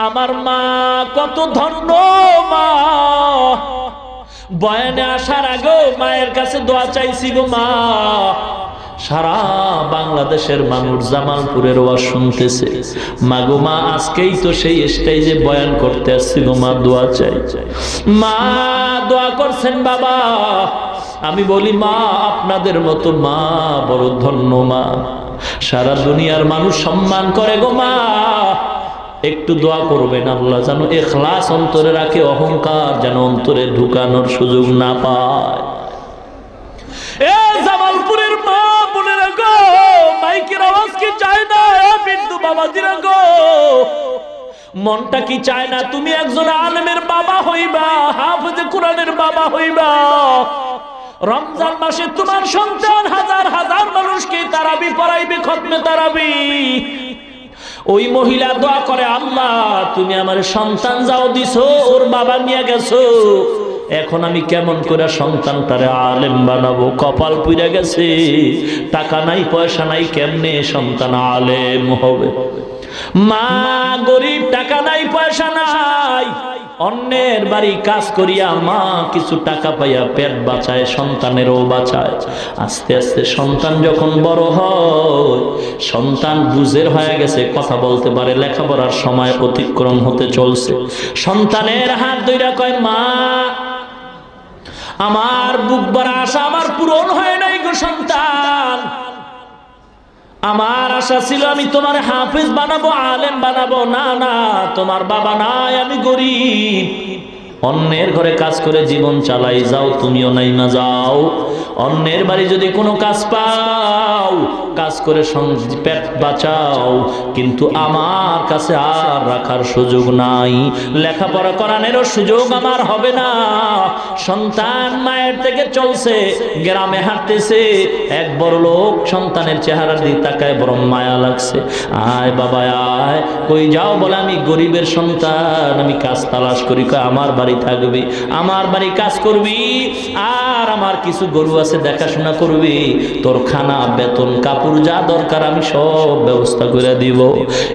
আমার মা কত ধন্য মা, বয়ানে আসার আগে মায়ের কাছে দোয়া চাইছি গো মা। সারা বাংলাদেশের মানুষ জামালপুরের ওয়াজ শুনতেছে, মা গো মা আজকেই তো সেই স্টেজে বয়ান করতে আসছি গো মা, দোয়া চাই। মা দোয়া করছেন বাবা। আমি বলি মা আপনাদের মতো মা বড় ধন্য মা, সারা দুনিয়ার মানুষ সম্মান করে গো মা। একটু দোয়া করবেন আল্লাহ যেন ইখলাস অন্তরে রাখে, অহংকার যেন অন্তরে ঢুকানোর সুযোগ না পায়। এ জামালপুরের মা বোনেরা গো, মাইকের আওয়াজ কি চায় না? বৃদ্ধ বাবাজিরা গো, মনটা কি চায় না তুমি একজন আলেমের বাবা হইবা, হাফেজে কোরআনের বাবা হইবা? রমজান মাসে তোমার সন্তান হাজার হাজার মানুষকে তারাবি পড়াইবে, খতমে তারাবি। ওই মহিলা দোয়া করে, আল্লাহ তুমি আমার সন্তান যাও দিছো, ওর বাবা নিয়ে গেছো, এখন আমি কেমন করে সন্তানটারে আলেম বানাবো? কপাল পুড়ে গেছে, টাকা নাই পয়সা নাই, কেমনে সন্তান আলেম হবে? মা গরিব, টাকা নাই পয়সা নাই, অন্যের বাড়ি কাজ করিয়া মা কিছু টাকা পাইয়া পেট বাঁচায়, সন্তানেরও বাঁচায়। আস্তে আস্তে সন্তান যখন বড় হয়, সন্তান বুঝের হয়ে গেছে, কথা বলতে পারে, লেখাপড়ার সময় অতিক্রম হতে চলছে, সন্তানের হাত ধইরা কয়, মা আমার বুক ভরা আশা আমার পূরণ হয় নাই গো সন্তান, আমার আশা ছিল আমি তোমার হাফেজ বানাবো, আলেম বানাবো, না না তোমার বাবা নাই, আমি গরিব, অন্যের ঘরে কাজ করে জীবন চালাই, যাও তুমিও নাইমা যাও, অন্যের বাড়ি যদি কোনো কাজ পাও কাজ করে পেট বাঁচাও, কিন্তু আমার কাছে আর রাখার সুযোগ নাই, লেখাপড়া করানোরও সুযোগ আমার হবে না। সন্তান মায়ের থেকে চলছে, গ্রামে হাঁটতেছে, এক বড় লোক সন্তানের চেহারা দিয়ে তাকায়, বড় মায়া লাগছে, আয় বাবা আয়, কই যাও? বলে আমি গরিবের সন্তান, আমি কাজ তালাশ করি। কয় আমার বাড়ি থাকবি, আমার বাড়ি কাজ করবি, আর আমার কিছু গরু আছে দেখাশোনা করবি, তোর খানা বেতন কাপড় যা দরকার আমি সব ব্যবস্থা করে দিব।